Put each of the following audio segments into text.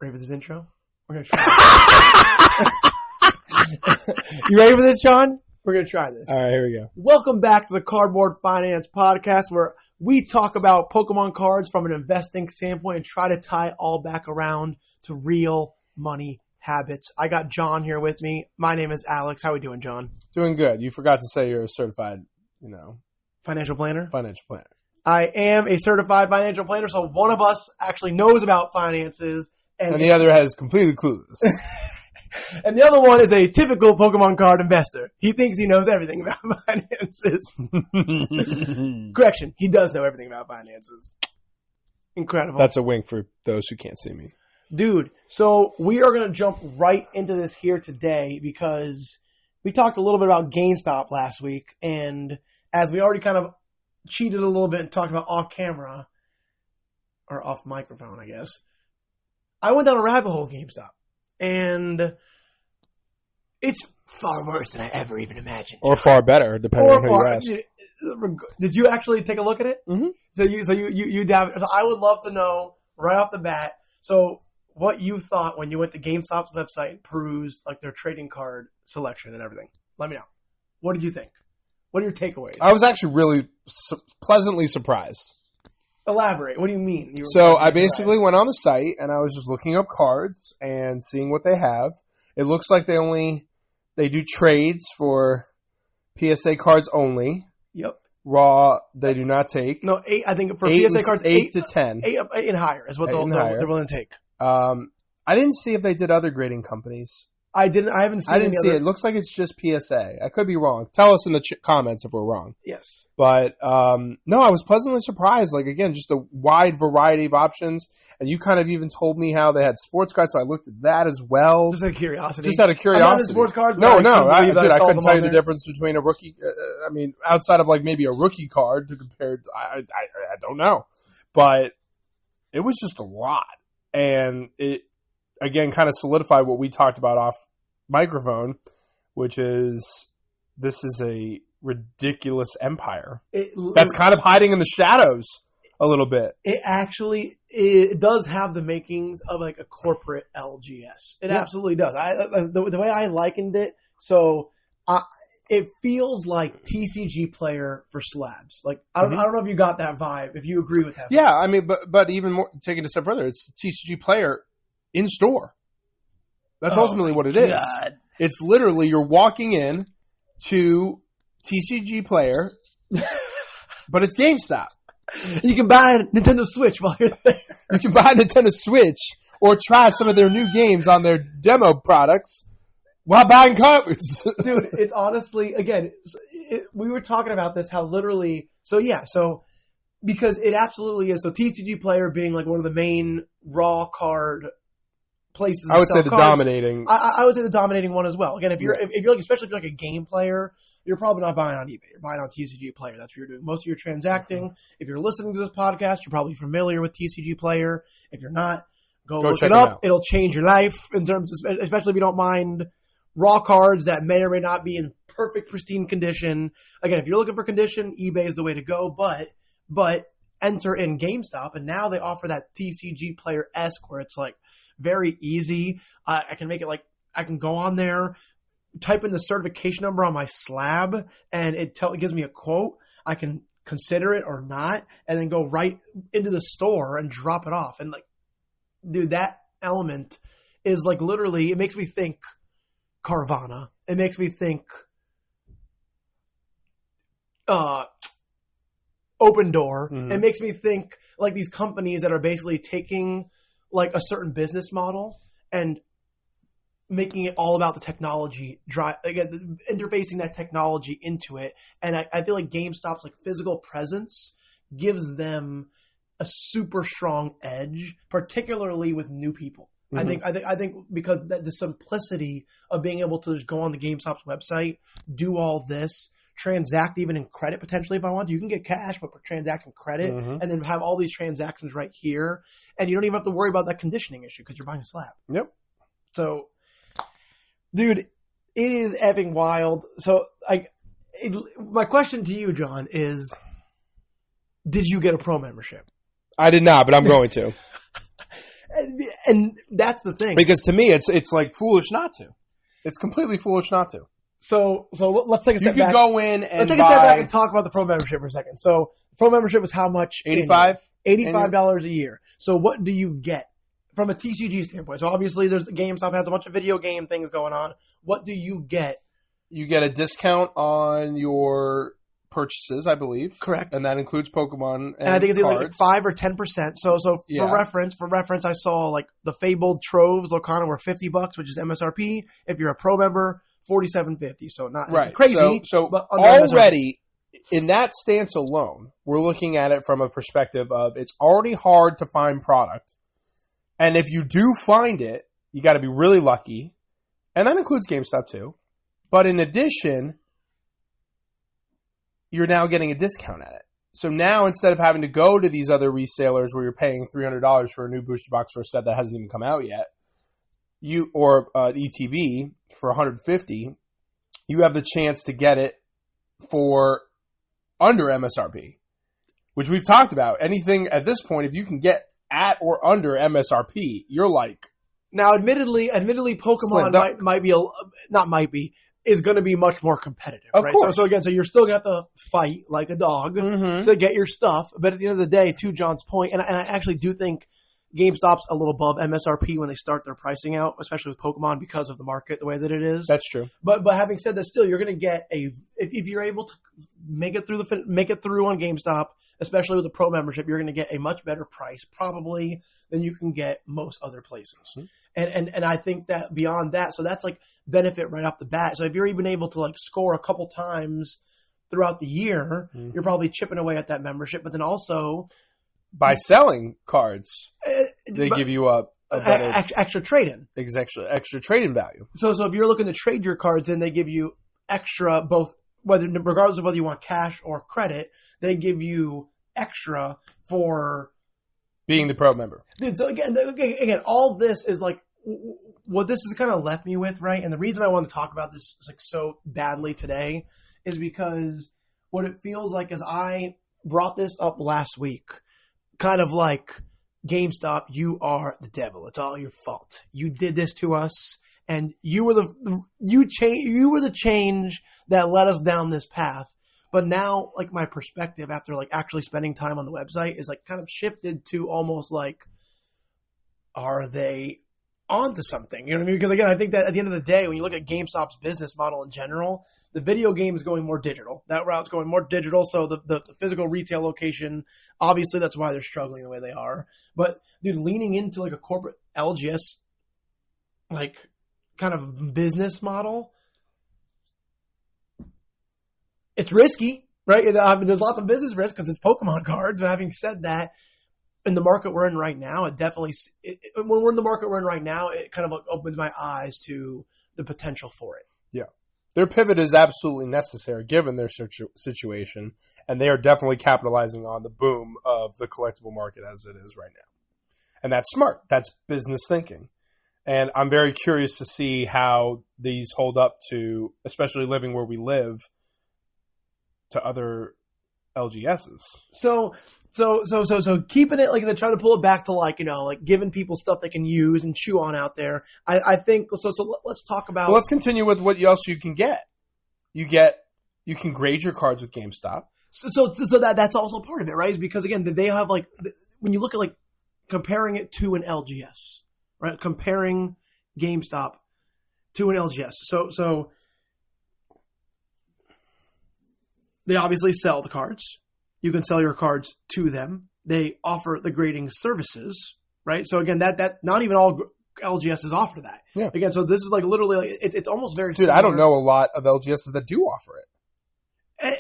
Ready for this intro? We're going to try this. You ready for this, Sean? We're going to try this. All right, here we go. Welcome back to the Cardboard Finance Podcast, where we talk about Pokemon cards from an investing standpoint and try to tie it all back around to real money habits. I got John here with me. My name is Alex. How are we doing, John? Doing good. You forgot to say you're a certified, Financial planner? financial planner. I am a certified financial planner, so one of us actually knows about finances. And the other has completely clueless. And the other one is a typical Pokemon card investor. He thinks he knows everything about finances. Correction, he does know everything about finances. Incredible. That's a wink for those who can't see me. Dude, so we are going to jump right into this here today because we talked a little bit about GameStop last week. And as we already kind of cheated a little bit and talked about off camera, or off microphone, I guess, I went down a rabbit hole with GameStop. And it's far worse than I ever even imagined. Or far better, depending on who you ask. Did you actually take a look at it? Mm-hmm. So I would love to know right off the bat. So what you thought when you went to GameStop's website and perused like their trading card selection and everything. Let me know. What did you think? What are your takeaways? I was actually really pleasantly surprised. Elaborate. What do you mean? So I basically went on the site and I was just looking up cards and seeing what they have. It looks like they do trades for PSA cards only. Yep. Raw, they do not take. No, 8. I think for eight PSA cards, 8 to 10. 8 and higher is what they're willing to take. I didn't see if they did other grading companies. I haven't seen. I didn't see it. It looks like it's just PSA. I could be wrong. Tell us in the comments if we're wrong. Yes. But no, I was pleasantly surprised. Like, again, just a wide variety of options. And you kind of even told me how they had sports cards, so I looked at that as well. Just out of curiosity. Just out of curiosity. I'm not into sports cards. No, I couldn't tell you the difference between a rookie. Outside of like maybe a rookie card to compare. I don't know. But it was just a lot. And it, again, kind of solidified what we talked about off microphone, which is this is a ridiculous empire that's kind of hiding in the shadows a little bit. It does have the makings of like a corporate LGS. It absolutely does. The way I likened it, it feels like TCG Player for slabs. Like I don't know if you got that vibe. If you agree with that. Yeah, I mean, but even more, taking it a step further, it's TCG Player in store. That's ultimately what it is. It's literally you're walking in to TCG Player, but it's GameStop. You can buy a Nintendo Switch while you're there. You can buy a Nintendo Switch or try some of their new games on their demo products while buying cards. Dude, it's honestly, again, we were talking about this, how literally, because it absolutely is. So TCG Player being like one of the main raw card places. I would say the cards. dominating. I would say the dominating one as well. Again, if you're like, especially if you're like a game player, you're probably not buying on eBay. You're buying on TCG Player. That's what you're doing. Most of your transacting. If you're listening to this podcast, you're probably familiar with TCG Player. If you're not, go look it up. It'll change your life in terms of, especially if you don't mind raw cards that may or may not be in perfect, pristine condition. Again, if you're looking for condition, eBay is the way to go. But enter in GameStop, and now they offer that TCG Player-esque where it's like very easy. I can make it like I can go on there, type in the certification number on my slab, and it gives me a quote. I can consider it or not, and then go right into the store and drop it off. And like, dude, that element is like literally, it makes me think Carvana. It makes me think Open Door. It makes me think like these companies that are basically taking like a certain business model and making it all about the technology, again, interfacing that technology into it. And I feel like GameStop's like physical presence gives them a super strong edge, particularly with new people. Mm-hmm. I think because the simplicity of being able to just go on the GameStop's website, do all this, transact even in credit potentially if I want. You can get cash, but transact in credit, and then have all these transactions right here, and you don't even have to worry about that conditioning issue because you're buying a slab. Yep. So, dude, it is effing wild. So, my question to you, John, is: did you get a pro membership? I did not, but I'm going to. And that's the thing. Because to me, it's like foolish not to. It's completely foolish not to. So let's take a step back. You could go in and let's take a step back and talk about the pro membership for a second. So pro membership is how much? $85? $85 a year. So what do you get from a TCG standpoint? So obviously there's GameStop has a bunch of video game things going on. What do you get? You get a discount on your purchases, I believe. Correct. And that includes Pokemon and I think it's cards. like 5 or 10%. So for reference, I saw like the Fabled Troves Locana were $50, which is MSRP. If you're a pro member, $47.50. So not crazy. So but already in that stance alone, we're looking at it from a perspective of it's already hard to find product. And if you do find it, you got to be really lucky. And that includes GameStop too. But in addition, you're now getting a discount at it. So now instead of having to go to these other resellers where you're paying $300 for a new booster box for a set that hasn't even come out yet, or ETB for $150, you have the chance to get it for under MSRP, which we've talked about. Anything at this point, if you can get at or under MSRP, you're like. Now, admittedly, Pokemon is going to be much more competitive, of right? Course. So again, you're still going to have to fight like a dog to get your stuff. But at the end of the day, to John's point, and I actually do think GameStop's a little above MSRP when they start their pricing out, especially with Pokemon because of the market the way that it is. That's true. But having said that, still you're going to get if you're able to make it through on GameStop, especially with the pro membership, you're going to get a much better price probably than you can get most other places. Mm-hmm. And I think that beyond that, so that's like benefit right off the bat. So if you're even able to like score a couple times throughout the year, you're probably chipping away at that membership. But then also by selling cards, they give you a better extra trade-in. Extra trade-in value. So if you're looking to trade your cards in, they give you extra both, regardless of whether you want cash or credit, they give you extra for being the pro member. Dude, so again, all this is like what this has kind of left me with, right? And the reason I want to talk about this like so badly today is because what it feels like is I brought this up last week, kind of like GameStop, you are the devil. It's all your fault. You did this to us, and you were the change that led us down this path. But now, like, my perspective after like actually spending time on the website is like kind of shifted to almost like, are they onto something? You know what I mean? Because again, I think that at the end of the day, when you look at GameStop's business model in general, the video game is going more digital. That route's going more digital. So the physical retail location, obviously that's why they're struggling the way they are. But dude, leaning into like a corporate LGS, like kind of business model, it's risky, right? There's lots of business risk because it's Pokemon cards. But having said that, in the market we're in right now, when we're in the market we're in right now, it kind of opens my eyes to the potential for it. Yeah. Their pivot is absolutely necessary given their situation, and they are definitely capitalizing on the boom of the collectible market as it is right now. And that's smart. That's business thinking. And I'm very curious to see how these hold up to, especially living where we live, to other LGSs. So keeping it like they're trying to pull it back to like, you know, like giving people stuff they can use and chew on out there. I think so. Let's talk about. Well, let's continue with what else you can get. You can grade your cards with GameStop. So that's also part of it, right? Is because again, they have like when you look at like comparing it to an LGS, right? Comparing GameStop to an LGS. So they obviously sell the cards. You can sell your cards to them. They offer the grading services, right? So again, that not even all LGSs offer that. Yeah. Again, so this is like literally like it's almost very. Dude, similar. I don't know a lot of LGSs that do offer it.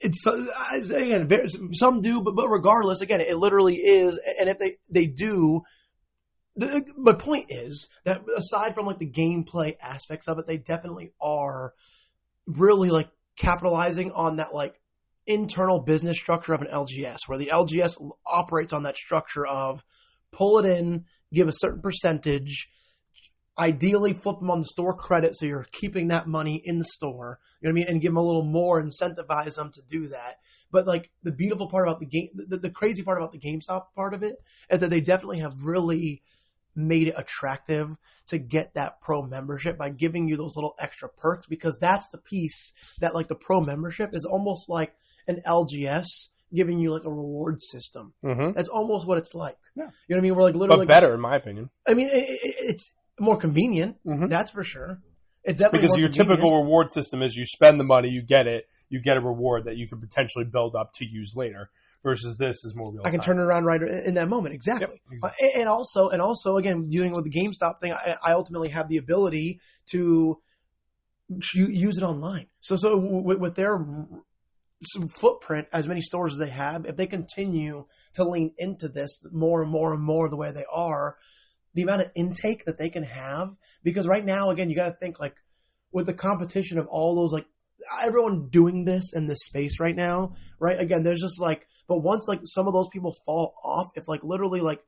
It's again, some do, but regardless, again, it literally is. And if they do, but point is that aside from like the gameplay aspects of it, they definitely are really like capitalizing on that like internal business structure of an LGS, where the LGS operates on that structure of pull it in, give a certain percentage, ideally flip them on the store credit so you're keeping that money in the store, you know what I mean, and give them a little more, incentivize them to do that. But like the beautiful part about the game, the crazy part about the GameStop part of it is that they definitely have really made it attractive to get that pro membership by giving you those little extra perks, because that's the piece that like the pro membership is almost like an LGS giving you like a reward system. Mm-hmm. That's almost what it's like. Yeah. You know what I mean? We're like literally, but better in my opinion. I mean, it's more convenient. Mm-hmm. That's for sure. It's definitely because more your convenient. typical reward system is you spend the money, you get it, you get a reward that you could potentially build up to use later. Versus this is more real time. I can turn it around right in that moment. Exactly. Yep, exactly. And also, again, dealing with the GameStop thing, I ultimately have the ability to use it online. So with their footprint, as many stores as they have, if they continue to lean into this more and more and more the way they are, the amount of intake that they can have, because right now, again, you got to think like with the competition of all those, like everyone doing this in this space right now, right? Again, there's just like, but once like some of those people fall off, if like literally like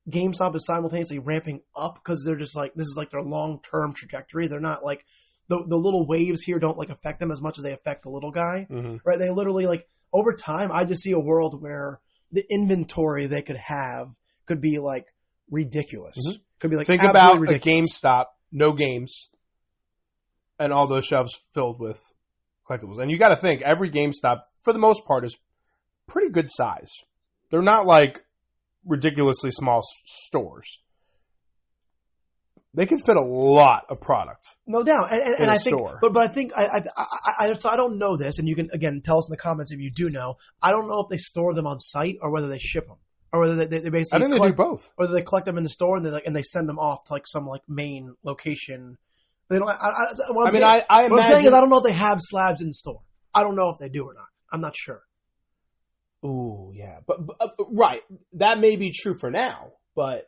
GameStop is simultaneously ramping up because they're just like, this is like their long-term trajectory. They're not like the little waves here don't like affect them as much as they affect the little guy, right? They literally like over time, I just see a world where the inventory they could have could be like ridiculous. Mm-hmm. Could be like, think about ridiculous. a GameStop, no games, and all those shelves filled with collectibles. And you got to think every GameStop, for the most part, is pretty good size. They're not like ridiculously small stores. They can fit a lot of product. No doubt. And I think, store. but I think so I don't know this, and you can again tell us in the comments if you do know. I don't know if they store them on site or whether they ship them, or whether they basically. I think they do both. Or they collect them in the store and they send them off to like some like main location. They don't. What I'm saying is I don't know if they have slabs in the store. I don't know if they do or not. I'm not sure. Ooh, yeah, but right, that may be true for now, but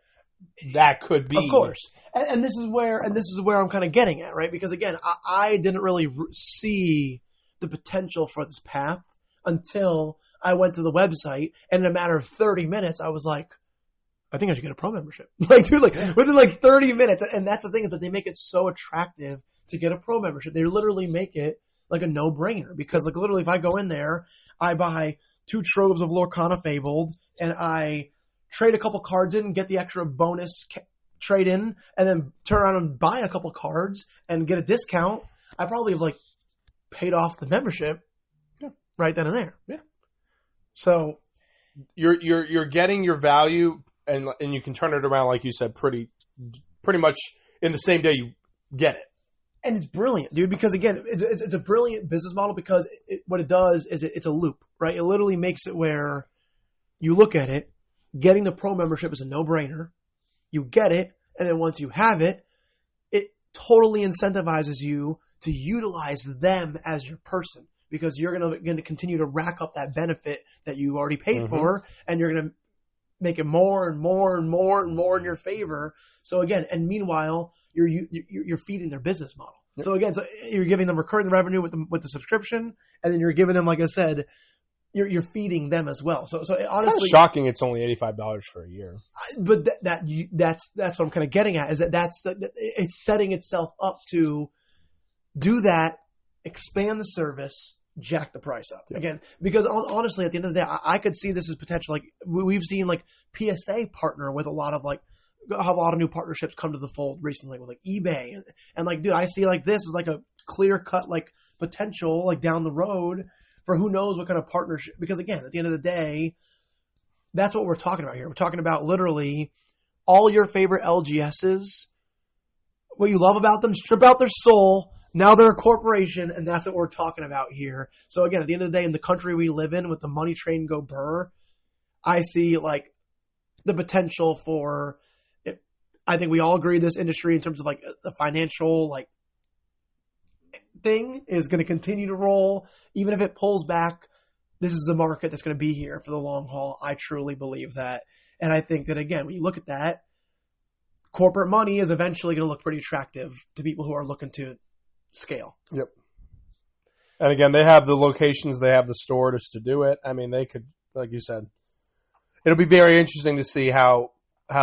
that could be, of course. And this is where I'm kind of getting at, right? Because again, I didn't really see the potential for this path until I went to the website, and in a matter of 30 minutes, I was like, I think I should get a pro membership. Like, dude, like within like 30 minutes, and that's the thing is that they make it so attractive to get a pro membership. They literally make it like a no-brainer because, like, literally, if I go in there, I buy 2 troves of Lorcana Fabled, and I trade a couple cards in, get the extra bonus trade in, and then turn around and buy a couple cards and get a discount. I probably have like paid off the membership, right then and there. Yeah. So you're getting your value, and you can turn it around, like you said, pretty much in the same day you get it. And it's brilliant, dude, because, again, it's a brilliant business model because what it does is it's a loop, right? It literally makes it where you look at it, getting the pro membership is a no-brainer. You get it, and then once you have it, it totally incentivizes you to utilize them as your person because you're going to continue to rack up that benefit that you already paid for, and you're going to make it more and more and more and more in your favor. So, again, and meanwhile, you're feeding their business model. Yep. So again, you're giving them recurring revenue with the subscription, and then you're giving them, like I said, you're feeding them as well. So honestly, it's kind of shocking. It's only $85 for a year. But that's what I'm kind of getting at is it's setting itself up to do that, expand the service, jack the price up again. Because honestly, at the end of the day, I could see this as potential. Like we've seen like PSA partner with a lot of new partnerships come to the fold recently with like eBay and like, dude, I see like this is like a clear cut like potential like down the road for who knows what kind of partnership. Because again, at the end of the day, that's what we're talking about here. We're talking about literally all your favorite LGSs, what you love about them, strip out their soul. Now they're a corporation, and that's what we're talking about here. So again, at the end of the day, in the country we live in with the money train go burr, I see like the potential for. I think we all agree this industry in terms of like the financial like thing is going to continue to roll. Even if it pulls back, this is a market that's going to be here for the long haul. I truly believe that. And I think that, again, when you look at that, corporate money is eventually going to look pretty attractive to people who are looking to scale. Yep. And again, they have the locations, they have the stores to do it. I mean, they could, like you said, it'll be very interesting to see how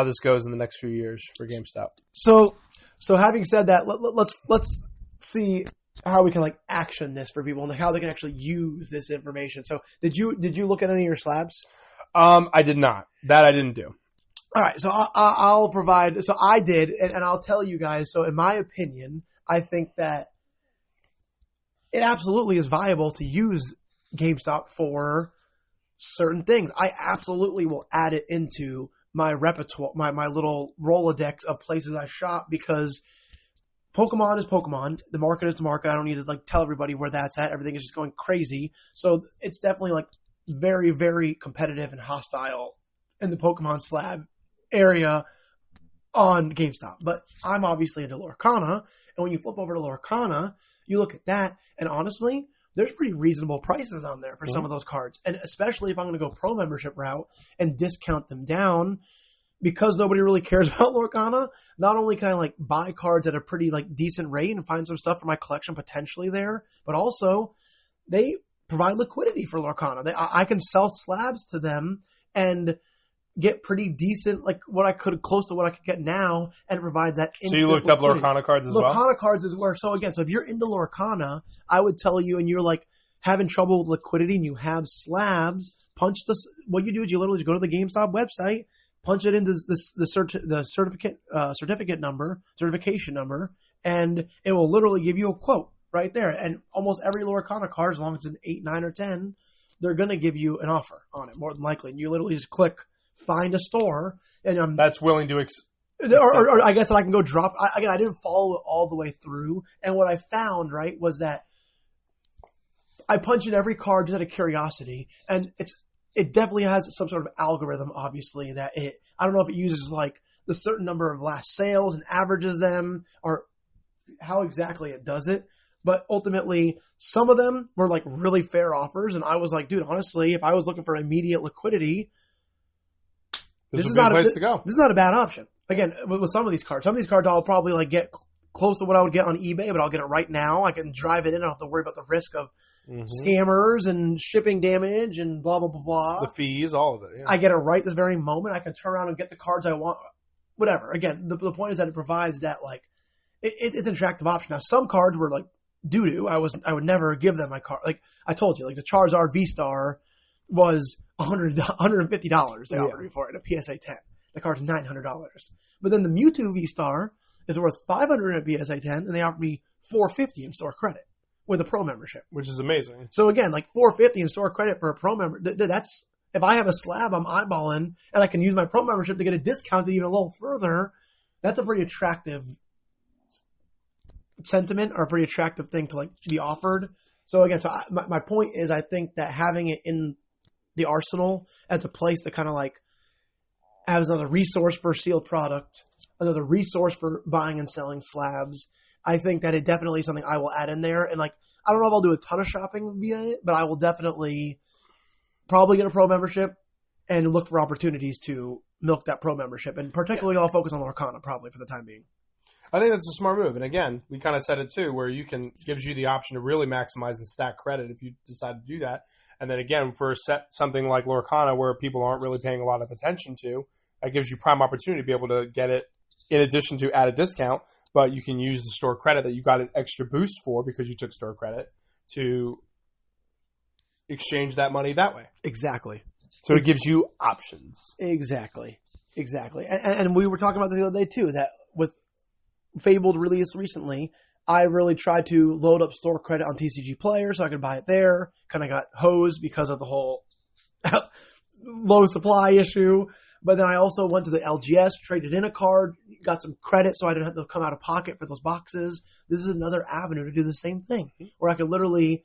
this goes in the next few years for GameStop. So having said that, let's see how we can like action this for people and how they can actually use this information. So did you look at any of your slabs? I did not. That I didn't do. All right, so I'll provide. So I did, and I'll tell you guys. So in my opinion, I think that it absolutely is viable to use GameStop for certain things. I absolutely will add it into my repertoire, my little Rolodex of places I shop, because Pokemon is Pokemon. The market is the market. I don't need to like tell everybody where that's at. Everything is just going crazy. So it's definitely like very, very competitive and hostile in the Pokemon slab area on GameStop. But I'm obviously into Lorcana. And when you flip over to Lorcana, you look at that, and honestly, there's pretty reasonable prices on there for some of those cards. And especially if I'm going to go pro membership route and discount them down, because nobody really cares about Lorcana, not only can I like buy cards at a pretty like decent rate and find some stuff for my collection potentially there, but also they provide liquidity for Lorcana. I can sell slabs to them and get pretty decent, like close to what I could get now, and it provides that instant. So you looked liquidity. up Lorcana cards as well? Lorcana cards is where, so again, so if you're into Lorcana, I would tell you, and you're like having trouble with liquidity and you have slabs, what you do is you literally go to the GameStop website, punch it into the certification number, and it will literally give you a quote right there. And almost every Lorcana card, as long as it's an 8, 9, or 10, they're going to give you an offer on it, more than likely. And you literally just click find a store, and that's willing to or I guess that I can go drop. I didn't follow it all the way through, and what I found right was that I punch in every card just out of curiosity, and it definitely has some sort of algorithm, obviously, that I don't know if it uses like the certain number of last sales and averages them, or how exactly it does it. But ultimately, some of them were like really fair offers, and I was like, dude, honestly, if I was looking for immediate liquidity, this is not a place to go. This is not a bad option. Again, with some of these cards, I'll probably like get close to what I would get on eBay, but I'll get it right now. I can drive it in. I don't have to worry about the risk of scammers and shipping damage and blah, blah, blah, blah. The fees, all of it. Yeah. I get it right this very moment. I can turn around and get the cards I want. Whatever. Again, the point is that it provides that like it's an attractive option. Now, some cards were like doo-doo. I would never give them my card. Like I told you, like the Charizard V-Star was $150 they offered me for it, a PSA 10. The card's $900. But then the Mewtwo V-Star is worth $500 at PSA 10, and they offered me $450 in store credit with a pro membership. Which is amazing. So again, like $450 in store credit for a pro member, that's, if I have a slab I'm eyeballing, and I can use my pro membership to get a discount even a little further, that's a pretty attractive sentiment, or a pretty attractive thing to like be offered. So again, my point is, I think that having it in the arsenal as a place to kind of like has another resource for sealed product, another resource for buying and selling slabs, I think that it definitely is something I will add in there. And like, I don't know if I'll do a ton of shopping via it, but I will definitely probably get a pro membership and look for opportunities to milk that pro membership. And particularly I'll focus on Lorcana probably for the time being. I think that's a smart move. And again, we kind of said it too, where gives you the option to really maximize and stack credit if you decide to do that. And then again, for something like Lorcana, where people aren't really paying a lot of attention to, that gives you prime opportunity to be able to get it in addition to at a discount. But you can use the store credit that you got an extra boost for because you took store credit to exchange that money that way. Exactly. So it gives you options. Exactly. And we were talking about this the other day too, that with Fabled release recently, I really tried to load up store credit on TCG Player so I could buy it there. Kind of got hosed because of the whole low supply issue. But then I also went to the LGS, traded in a card, got some credit so I didn't have to come out of pocket for those boxes. This is another avenue to do the same thing, where I could literally,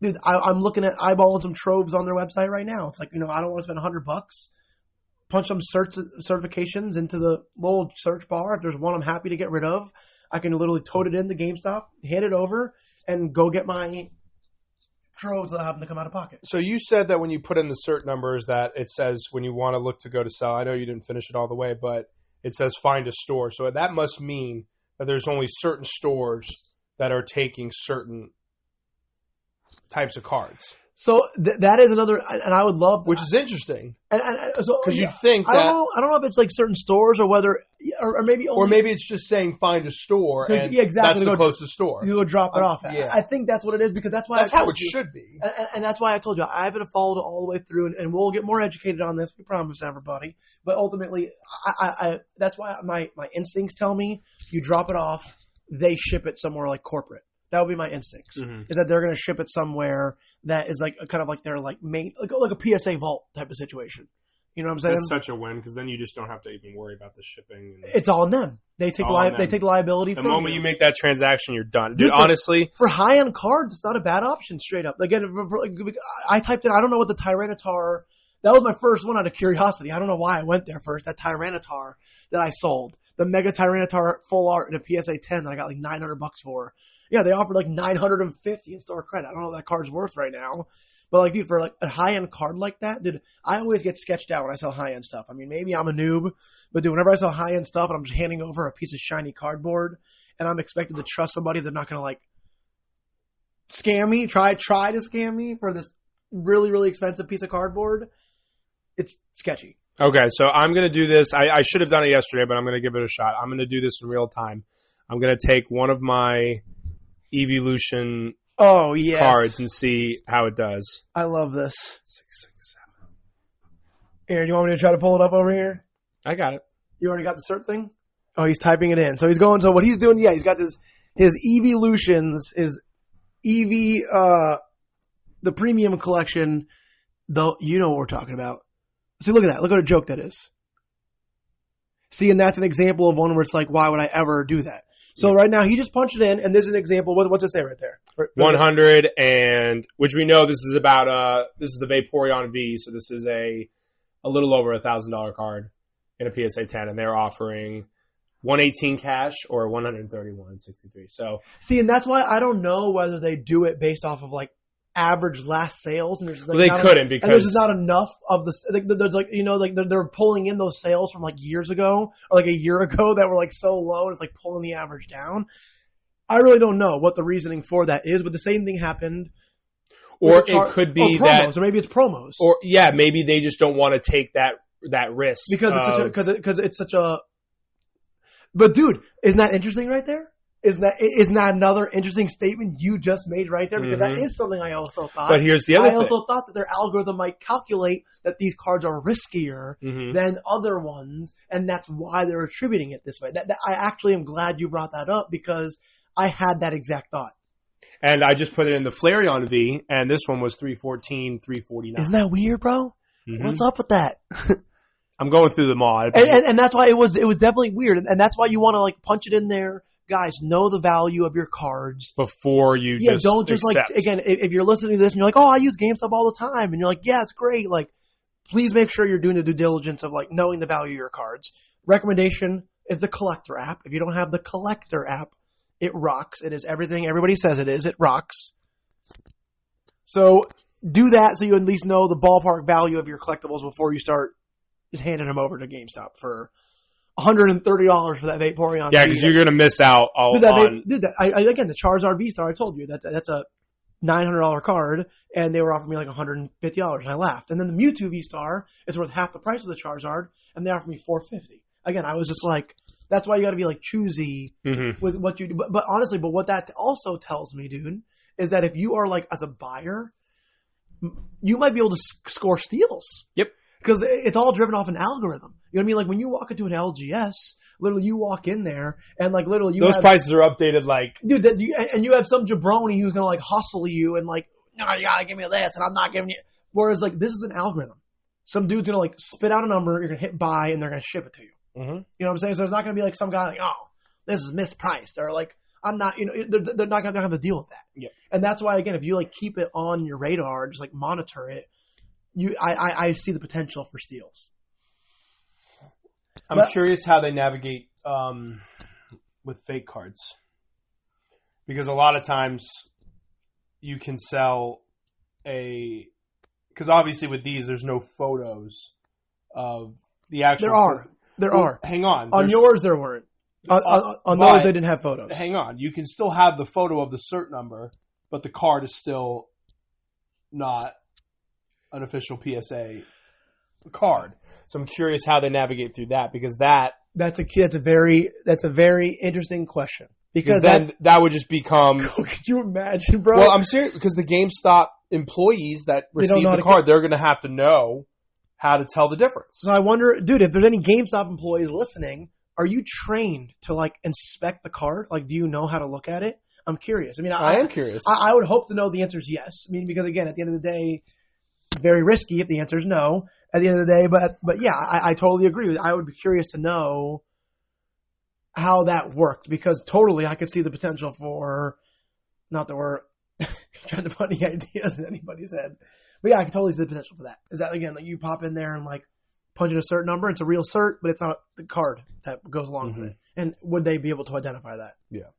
dude, I'm looking at eyeballing some tropes on their website right now. It's like, I don't want to spend $100. Punch some certifications into the little search bar. If there's one I'm happy to get rid of, I can literally tote it into GameStop, hand it over, and go get my troves that happen to come out of pocket. So you said that when you put in the cert numbers that it says when you want to look to go to sell, I know you didn't finish it all the way, but it says find a store. So that must mean that there's only certain stores that are taking certain types of cards. So that is another, and I would love, which is interesting. Because you'd think that I don't know if it's like certain stores or whether, or maybe only, or maybe it's just saying find a store and exactly, that's the closest store. You go drop it off. Yeah. I think that's what it is because that's why that's how it should be, and that's why I told you I haven't followed it all the way through, and we'll get more educated on this. We promise everybody. But ultimately, I that's why my instincts tell me you drop it off, they ship it somewhere like corporate. That would be my instincts. Is that they're going to ship it somewhere that is like kind of like their like main like a PSA vault type of situation. You know what I'm saying? That's such a win because then you just don't have to even worry about the shipping. It's all on them. They take the liability. The moment you make that transaction, you're done. Dude, honestly, for high end cards, it's not a bad option. Straight up, again, I typed in. I don't know what the Tyranitar. That was my first one out of curiosity. I don't know why I went there first. That Tyranitar that I sold, the Mega Tyranitar full art in a PSA 10 that I got like $900 for. Yeah, they offered like $950 in store credit. I don't know what that card's worth right now. But like, dude, for like a high-end card like that, dude, I always get sketched out when I sell high-end stuff. I mean, maybe I'm a noob, but dude, whenever I sell high-end stuff and I'm just handing over a piece of shiny cardboard and I'm expected to trust somebody, they're not going to like scam me, try to scam me for this really, really expensive piece of cardboard, it's sketchy. Okay, so I'm going to do this. I should have done it yesterday, but I'm going to give it a shot. I'm going to do this in real time. I'm going to take one of my Evolution cards and see how it does. I love this. 667. Aaron, you want me to try to pull it up over here? I got it. You already got the cert thing? Oh, he's typing it in. So he's going. So what he's doing? Yeah, he's got his Evolutions, his EV, the premium collection. Though you know what we're talking about. See, look at that. Look what a joke that is. See, and that's an example of one where it's like, why would I ever do that? So right now, he just punched it in, and this is an example. What's it say right there? 100, and which we know this is about. This is the Vaporeon V, so this is a little over $1,000 card in a PSA 10, and they're offering 118 cash or 131.63. So see, and that's why I don't know whether they do it based off of like average last sales, and there's like they couldn't because there's just not enough of the. There's like like they're pulling in those sales from like years ago or like a year ago that were like so low, and it's like pulling the average down. I really don't know what the reasoning for that is, but the same thing happened. Or it could be promos, or maybe it's promos, or maybe they just don't want to take that risk because it's such a. But dude, isn't that interesting right there? Isn't that another interesting statement you just made right there? Because that is something I also thought. But here's the other thing. I also thought that their algorithm might calculate that these cards are riskier than other ones, and that's why they're attributing it this way. I actually am glad you brought that up because I had that exact thought. And I just put it in the Flareon V, and this one was 314, 349. Isn't that weird, bro? What's up with that? I'm going through them all. And that's why it was definitely weird. And that's why you want to like punch it in there. Guys, know the value of your cards before you don't just accept. Like, again, if you're listening to this and you're like, oh, I use GameStop all the time. And you're like, yeah, it's great. Like, please make sure you're doing the due diligence of like knowing the value of your cards. Recommendation is the collector app. If you don't have the collector app, it rocks. It is everything everybody says it is. It rocks. So do that so you at least know the ballpark value of your collectibles before you start just handing them over to GameStop for $130 for that Vaporeon. Yeah, because you're going to miss out on... Again, the Charizard V-Star, I told you, that's a $900 card, and they were offering me like $150, and I laughed. And then the Mewtwo V-Star is worth half the price of the Charizard, and they offered me $450. Again, I was just like... That's why you got to be like choosy with what you do. But honestly, what that also tells me, dude, is that if you are like as a buyer, you might be able to score steals. Yep. Because it's all driven off an algorithm. You know what I mean? Like when you walk into an LGS, literally you walk in there and like literally those prices are updated like... Dude, and you have some jabroni who's going to like hustle you and like, no, you got to give me this and I'm not giving you... Whereas like this is an algorithm. Some dude's going to like spit out a number, you're going to hit buy and they're going to ship it to you. You know what I'm saying? So there's not going to be like some guy like, oh, this is mispriced. Or like, I'm not, they're not going to have to deal with that. Yep. And that's why, again, if you like keep it on your radar, just like monitor it, I see the potential for steals. I'm curious how they navigate with fake cards. Because a lot of times you can sell because obviously with these, there's no photos of the actual... There are. Hang on. On yours, there weren't. On those, they didn't have photos. Hang on. You can still have the photo of the cert number, but the card is still not an official PSA card. So I'm curious how they navigate through that, because that's a very interesting question. Because then that would just become. Could you imagine, bro? Well, I'm serious, because the GameStop employees that receive the card, they're going to have to know how to tell the difference. So I wonder, dude, if there's any GameStop employees listening, are you trained to like inspect the card? Like, do you know how to look at it? I'm curious. I mean, I am curious. I would hope to know the answer is yes. I mean, because again, at the end of the day, it's very risky if the answer is no. At the end of the day, but yeah, I totally agree with you. I would be curious to know how that worked, because totally I could see the potential for, not that we're trying to put any ideas in anybody's head, but yeah, I can totally see the potential for that. Is that, again, like you pop in there and like punch in a certain number, it's a real cert, but it's not the card that goes along with it. And would they be able to identify that? Yeah.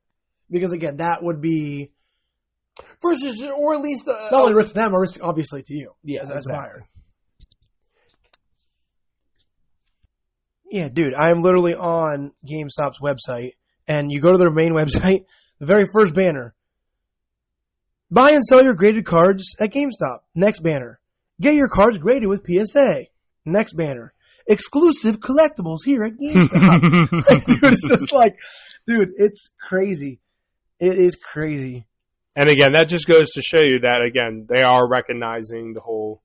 Because again, that would be versus, or at least not only risk to them, or risk obviously to you, as a buyer. Yeah, dude, I am literally on GameStop's website, and you go to their main website, the very first banner, buy and sell your graded cards at GameStop. Next banner, get your cards graded with PSA. Next banner, exclusive collectibles here at GameStop. Like, dude, it's just like, dude, it's crazy. It is crazy. And again, that just goes to show you that, again, they are recognizing the whole,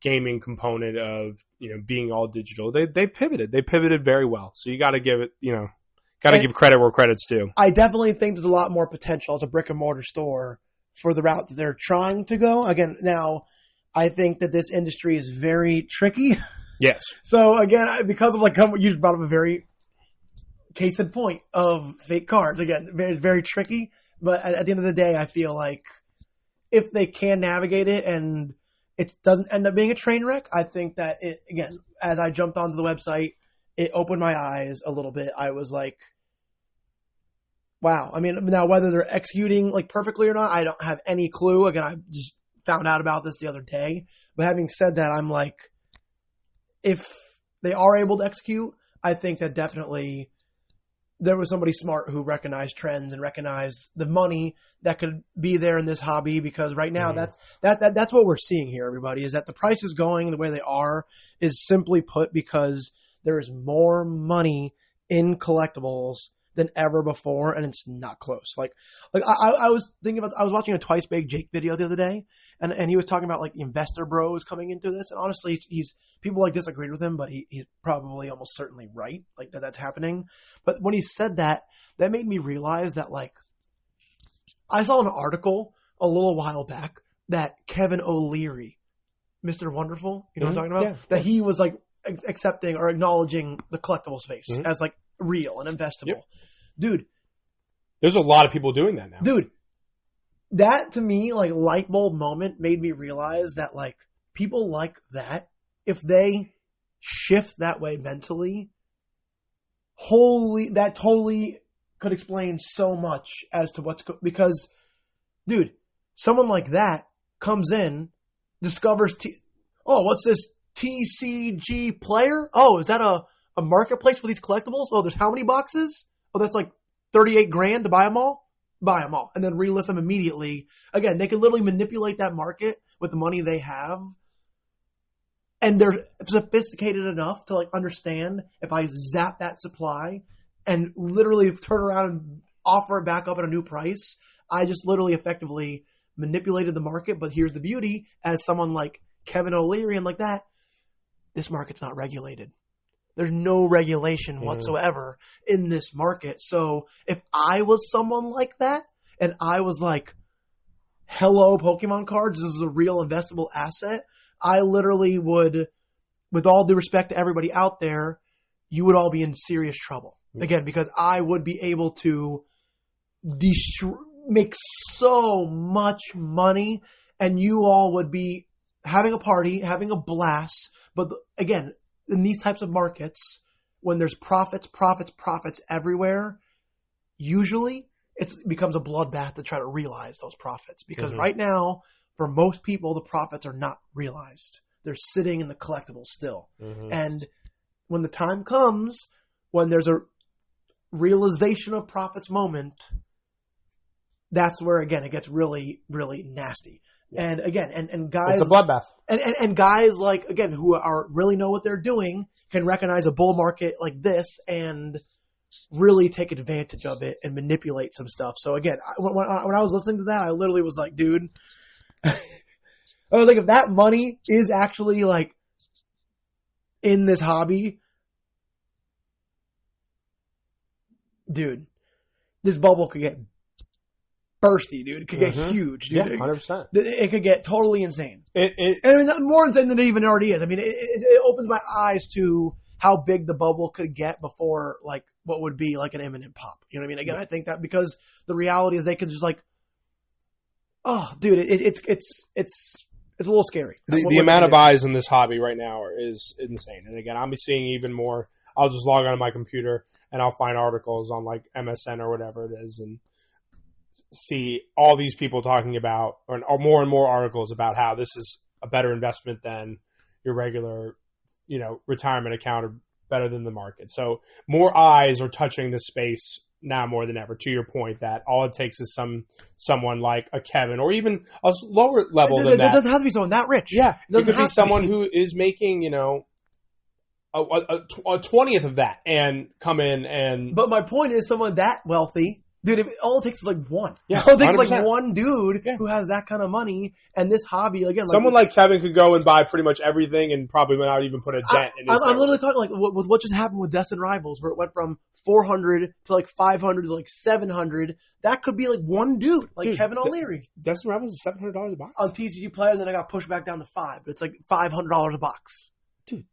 gaming component of, being all digital. They pivoted. They pivoted very well. So you got to give it, give credit where credit's due. I definitely think there's a lot more potential as a brick and mortar store for the route that they're trying to go. Again, now I think that this industry is very tricky. Yes. So again, because of you just brought up a very case in point of fake cards. Again, very, very tricky. But at the end of the day, I feel like if they can navigate it and it doesn't end up being a train wreck, I think that it, again, as I jumped onto the website, it opened my eyes a little bit. I was like, wow. I mean, now whether they're executing like perfectly or not, I don't have any clue. Again, I just found out about this the other day. But having said that, I'm like, if they are able to execute, I think that definitely there was somebody smart who recognized trends and recognized the money that could be there in this hobby, because right now that's what we're seeing here, everybody, is that the price is going the way they are is simply put because there is more money in collectibles than ever before, and it's not close. Like I was thinking about, I was watching a Twice Baked Jake video the other day, and he was talking about like the investor bros coming into this, and honestly, he's people like disagreed with him, but he's probably almost certainly right, like that's happening. But when he said that made me realize that, like, I saw an article a little while back that Kevin O'Leary, Mr. Wonderful, you know what I'm talking about? Yeah, that he was like accepting or acknowledging the collectible space as like real and investable. Yep. Dude, there's a lot of people doing that now. Dude, that to me, like, light bulb moment made me realize that, like, people like that, if they shift that way mentally, that totally could explain so much as to because, dude, someone like that comes in, discovers, what's this TCG player? Oh, is that a marketplace for these collectibles? Oh, there's how many boxes? Oh, that's like $38,000 to buy them all? Buy them all. And then relist them immediately. Again, they can literally manipulate that market with the money they have. And they're sophisticated enough to like understand if I zap that supply and literally turn around and offer it back up at a new price, I just literally effectively manipulated the market. But here's the beauty, as someone like Kevin O'Leary and like that, this market's not regulated. There's no regulation whatsoever in this market. So if I was someone like that and I was like, hello, Pokemon cards, this is a real investable asset, I literally would, with all due respect to everybody out there, you would all be in serious trouble. Again, because I would be able to make so much money, and you all would be having a party, having a blast. But again, in these types of markets, when there's profits everywhere, usually it becomes a bloodbath to try to realize those profits. Because right now, for most people, the profits are not realized. They're sitting in the collectibles still. And when the time comes, when there's a realization of profits moment, that's where, again, it gets really, really nasty. And again, and guys, it's a bloodbath. And guys like, again, who are really know what they're doing can recognize a bull market like this and really take advantage of it and manipulate some stuff. So again, when I was listening to that, I literally was like, dude, I was like, if that money is actually like in this hobby, dude, this bubble could get bursty, dude. It could get huge, dude. Yeah, 100%. It could get totally insane. I mean, more insane than it even already is. I mean, it opens my eyes to how big the bubble could get before, like, what would be like an imminent pop. You know what I mean? Again, I think that because the reality is they can just like, oh, dude, it's a little scary. The amount of eyes in this hobby right now is insane. And again, I'm seeing even more. I'll just log onto my computer and I'll find articles on like MSN or whatever it is and see all these people talking about, or more and more articles about how this is a better investment than your regular, retirement account, or better than the market. So more eyes are touching this space now more than ever. To your point, that all it takes is someone like a Kevin, or even a lower level than that. It doesn't have to be someone that rich. Yeah, it could be someone who is making, a 20th of that and come in and. But my point is, someone that wealthy. Dude, all it takes is like one. Yeah, all it takes is 100%. like one dude who has that kind of money, and this hobby, again, like, someone like Kevin could go and buy pretty much everything and probably not even put a dent in his. I'm literally talking like with what just happened with Destin Rivals, where it went from 400 to like 500 to like 700. That could be like one dude, like Kevin O'Leary. Destin Rivals is $700 a box on TCG Player, and then I got pushed back down to $5. But it's like $500 a box, dude.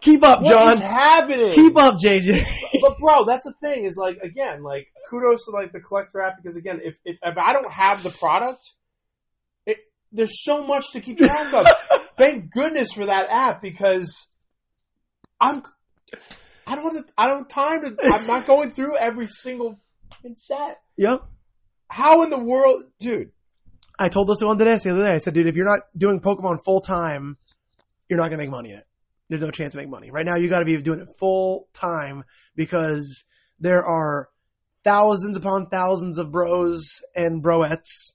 Keep up, John. What is happening? Keep up, JJ. But bro, that's the thing is like, again, like kudos to like the collector app, because again, if I don't have the product, there's so much to keep track of. Thank goodness for that app, because I don't have time to. I'm not going through every single set. Yep. How in the world, dude? I told this to one today. The other day, I said, dude, if you're not doing Pokemon full time, you're not gonna make money yet. There's no chance to make money. Right now, you got to be doing it full time, because there are thousands upon thousands of bros and broettes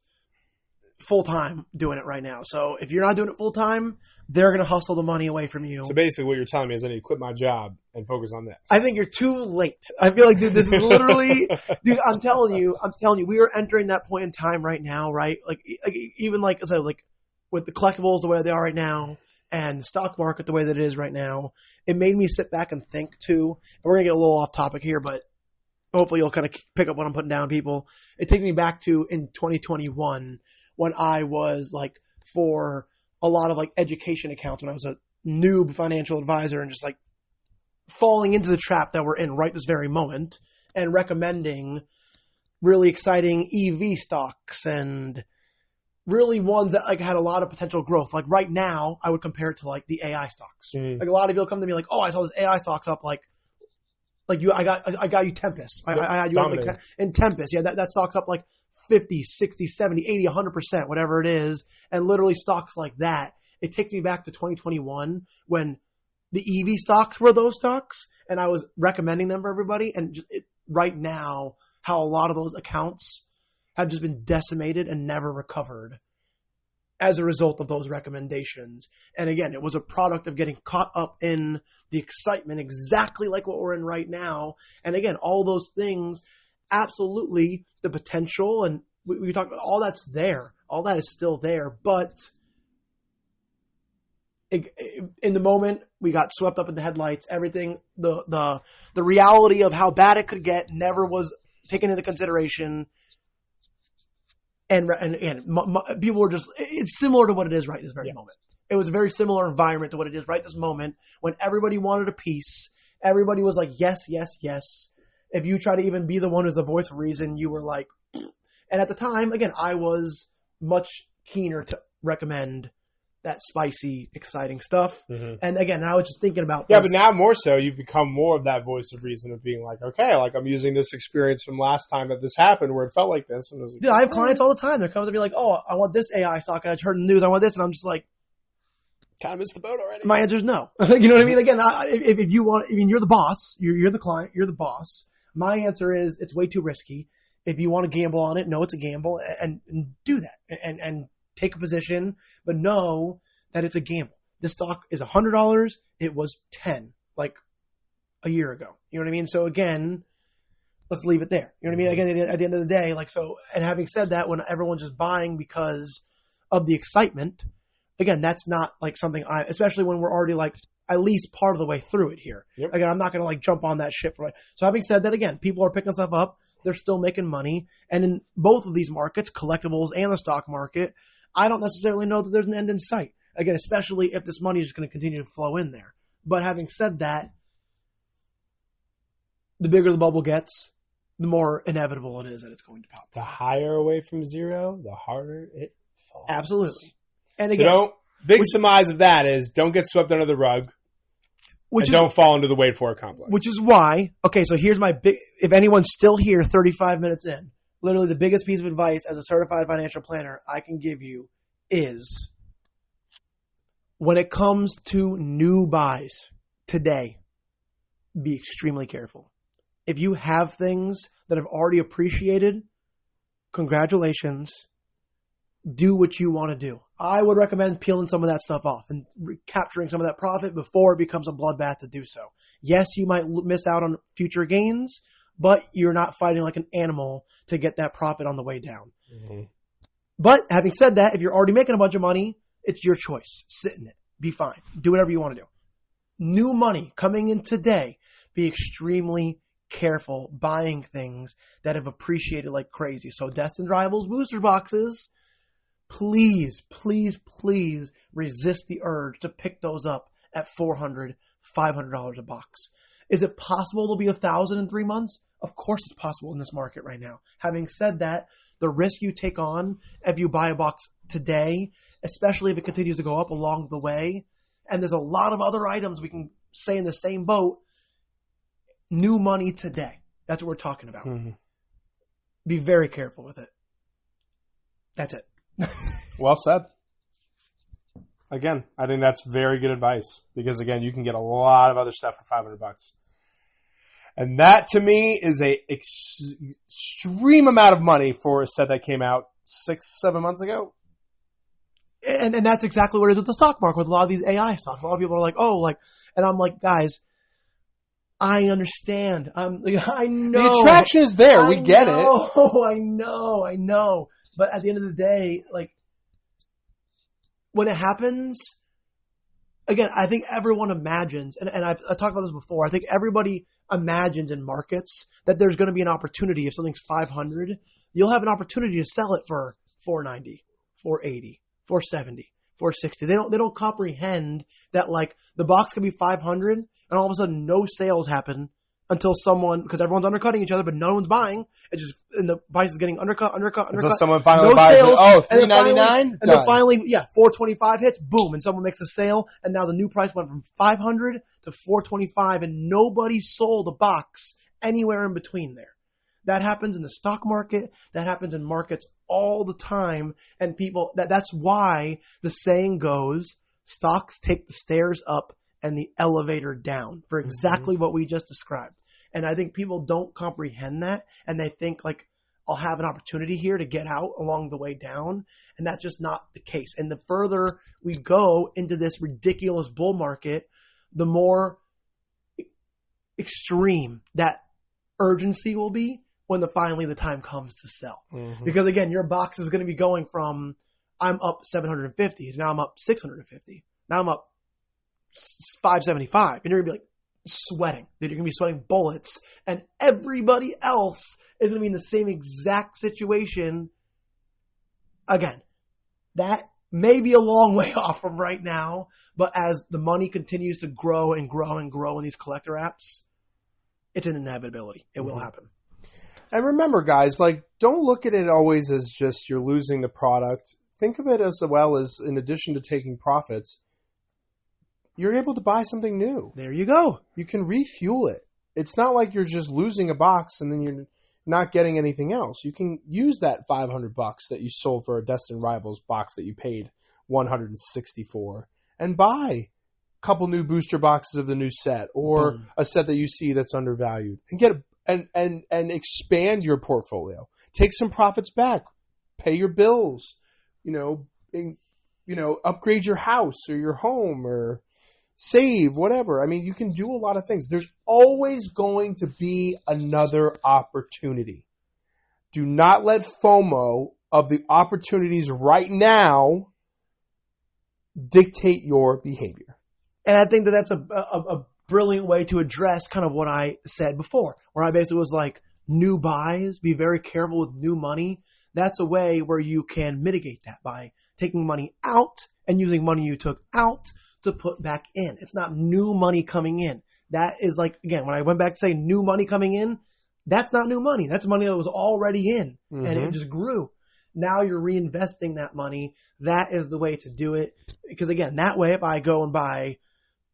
full time doing it right now. So if you're not doing it full time, they're going to hustle the money away from you. So basically what you're telling me is I need to quit my job and focus on this. I think you're too late. I feel like, dude, this is literally, dude, I'm telling you, we are entering that point in time right now, right? Like even like I said, like with the collectibles the way they are right now, and the stock market the way that it is right now, it made me sit back and think too. And we're going to get a little off topic here, but hopefully you'll kind of pick up what I'm putting down, people. It takes me back to in 2021 when I was like, for a lot of like education accounts, when I was a noob financial advisor and just like falling into the trap that we're in right this very moment, and recommending really exciting EV stocks and really ones that like had a lot of potential growth. Like right now, I would compare it to like the AI stocks. Mm. Like a lot of people come to me like, oh, I saw this AI stocks up like you, I got you Tempest. I had you on like in Tempest. Yeah, that stock's up like 50, 60, 70, 80, 100%, whatever it is. And literally stocks like that. It takes me back to 2021 when the EV stocks were those stocks, and I was recommending them for everybody. And just right now, how a lot of those accounts have just been decimated and never recovered as a result of those recommendations. And again, it was a product of getting caught up in the excitement, exactly like what we're in right now. And again, all those things, absolutely the potential, and we talked about all that's there. All that is still there. But in the moment, we got swept up in the headlights. Everything, the reality of how bad it could get never was taken into consideration. And people were just, it's similar to what it is right this very moment. It was a very similar environment to what it is right this moment, when everybody wanted a piece. Everybody was like, yes, yes, yes. If you try to even be the one who's the voice of reason, you were like, and at the time, again, I was much keener to recommend that spicy, exciting stuff. Mm-hmm. And again, I was just thinking about but now more so, you've become more of that voice of reason of being like, okay, like I'm using this experience from last time that this happened where it felt like this. And it was like, dude, I have clients all the time. They're coming to me like, oh, I want this AI stock. I heard in the news. I want this. And I'm just like, kind of missed the boat already. My answer is no. You know what I mean? Again, if you want, I mean, you're the boss. You're the client. You're the boss. My answer is it's way too risky. If you want to gamble on it, know it's a gamble and do that and take a position, but know that it's a gamble. This stock is $100. It was 10 like a year ago. You know what I mean? So again, let's leave it there. You know what I mean? Again, at the end of the day, like, so, and having said that, when everyone's just buying because of the excitement, again, that's not like something especially when we're already like at least part of the way through it here. Yep. Again, I'm not going to like jump on that ship. Right. So having said that, again, people are picking stuff up. They're still making money. And in both of these markets, collectibles and the stock market, I don't necessarily know that there's an end in sight. Again, especially if this money is going to continue to flow in there. But having said that, the bigger the bubble gets, the more inevitable it is that it's going to pop. The higher away from zero, the harder it falls. Absolutely. And So again, big surmise of that is don't get swept under the rug and don't fall into the wait for it complex. Which is why, okay, so here's my big, if anyone's still here 35 minutes in, literally the biggest piece of advice as a certified financial planner I can give you is when it comes to new buys today, be extremely careful. If you have things that have already appreciated, congratulations. Do what you want to do. I would recommend peeling some of that stuff off and capturing some of that profit before it becomes a bloodbath to do so. Yes, you might miss out on future gains, but you're not fighting like an animal to get that profit on the way down. Mm-hmm. But having said that, if you're already making a bunch of money, it's your choice. Sit in it. Be fine. Do whatever you want to do. New money coming in today. Be extremely careful buying things that have appreciated like crazy. So Destined Rivals booster boxes, please, please, please resist the urge to pick those up at $400, $500 a box. Is it possible there'll be 1,000 in 3 months? Of course it's possible in this market right now. Having said that, the risk you take on if you buy a box today, especially if it continues to go up along the way, and there's a lot of other items we can say in the same boat, new money today. That's what we're talking about. Mm-hmm. Be very careful with it. That's it. Well said. Again, I think that's very good advice because, again, you can get a lot of other stuff for $500. And that, to me, is a extreme amount of money for a set that came out 6-7 months ago. And that's exactly what it is with the stock market, with a lot of these AI stocks. A lot of people are like, oh, like, and I'm like, guys, I understand. I know. The attraction is there. We get it. I know. But at the end of the day, like, when it happens, again, I think everyone imagines, and I've talked about this before, I think everybody imagines in markets that there's going to be an opportunity. If something's 500, you'll have an opportunity to sell it for 490, 480, 470, 460. They don't comprehend that, like, the box can be 500 and all of a sudden no sales happen until someone, because everyone's undercutting each other, but no one's buying. It just, and the price is getting undercut. Until someone finally buys sales, it. Oh, $3.99? And then finally, $4.25 hits, boom, and someone makes a sale, and now the new price went from $500 to $4.25, and nobody sold a box anywhere in between there. That happens in the stock market. That happens in markets all the time, and people, that's why the saying goes, stocks take the stairs up and the elevator down, for exactly what we just described. And I think people don't comprehend that, and they think, like, I'll have an opportunity here to get out along the way down, and that's just not the case. And the further we go into this ridiculous bull market, the more extreme that urgency will be when finally the time comes to sell. Mm-hmm. Because again, your box is going to be going from, I'm up 750, to now I'm up 650. Now I'm up 575, and you're gonna be like sweating. You're gonna be sweating bullets, and everybody else is gonna be in the same exact situation. Again, that may be a long way off from right now, but as the money continues to grow and grow and grow in these collector apps, it's an inevitability. It will happen. And remember, guys, like, don't look at it always as just you're losing the product. Think of it as well as, in addition to taking profits, you're able to buy something new. There you go. You can refuel it. It's not like you're just losing a box and then you're not getting anything else. You can use that $500 that you sold for a Destined Rivals box that you paid $160 for and buy a couple new booster boxes of the new set or a set that you see that's undervalued and get and expand your portfolio. Take some profits back. Pay your bills. Upgrade your house or your home or save, whatever. I mean, you can do a lot of things. There's always going to be another opportunity. Do not let FOMO of the opportunities right now dictate your behavior. And I think that that's a brilliant way to address kind of what I said before, where I basically was like, new buys, be very careful with new money. That's a way where you can mitigate that by taking money out and using money you took out to put back in. It's not new money coming in. That is like, again, when I went back to say new money coming in, that's not new money. That's money that was already in and it just grew. Now you're reinvesting that money. That is the way to do it. Because again, that way, if I go and buy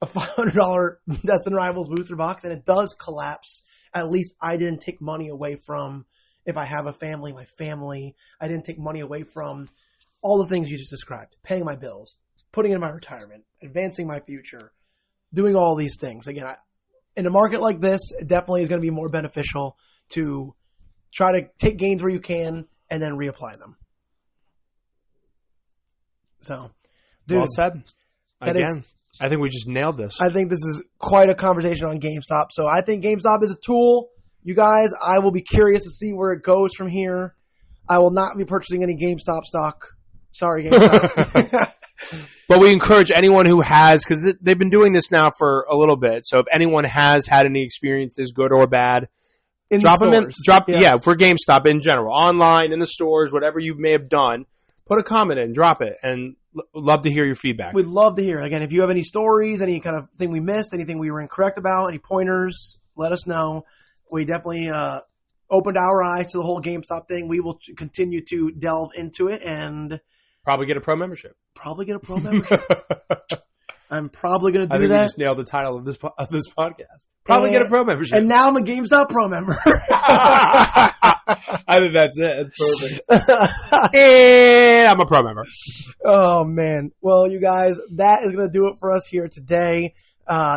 a $500 Destin Rivals booster box and it does collapse, at least I didn't take money away from, if I have a family, my family. I didn't take money away from all the things you just described. Paying my bills, putting in my retirement, advancing my future, doing all these things. Again, in a market like this, it definitely is going to be more beneficial to try to take gains where you can and then reapply them. So, dude, well said. Again, I think we just nailed this. I think this is quite a conversation on GameStop. So I think GameStop is a tool. You guys, I will be curious to see where it goes from here. I will not be purchasing any GameStop stock. Sorry, GameStop. But we encourage anyone who has, because they've been doing this now for a little bit. So if anyone has had any experiences, good or bad, drop them in. For GameStop in general, online, in the stores, whatever you may have done, put a comment in, drop it, and love to hear your feedback. We'd love to hear. Again, if you have any stories, any kind of thing we missed, anything we were incorrect about, any pointers, let us know. We definitely opened our eyes to the whole GameStop thing. We will continue to delve into it and probably get a pro membership. I'm probably going to do that. I think we just nailed the title of this podcast. Probably get a pro membership. And now I'm a GameStop pro member. I think that's it. That's perfect. And I'm a pro member. Oh, man. Well, you guys, that is going to do it for us here today.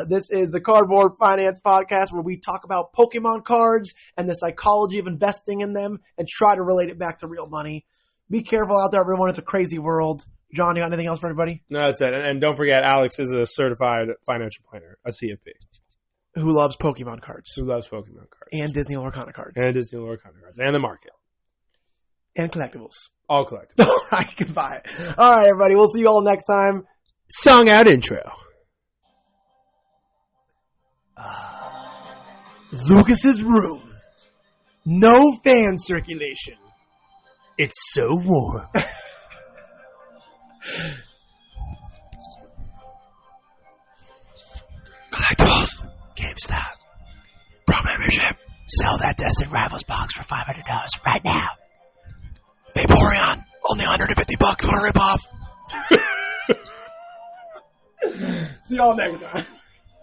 This is the Cardboard Finance Podcast, where we talk about Pokemon cards and the psychology of investing in them and try to relate it back to real money. Be careful out there, everyone. It's a crazy world. John, you got anything else for everybody? No, that's it. And don't forget, Alex is a certified financial planner, a CFP. Who loves Pokemon cards. And Disney Lorcana cards. And the market. And collectibles. All collectibles. All right, goodbye. All right, everybody. We'll see you all next time. Song out intro. Lucas's room. No fan circulation. It's so warm. Collectibles. GameStop. Pro membership. Sell that Destin Rivals box for $500 right now. Vaporeon. Only $150. What a ripoff. See y'all next time.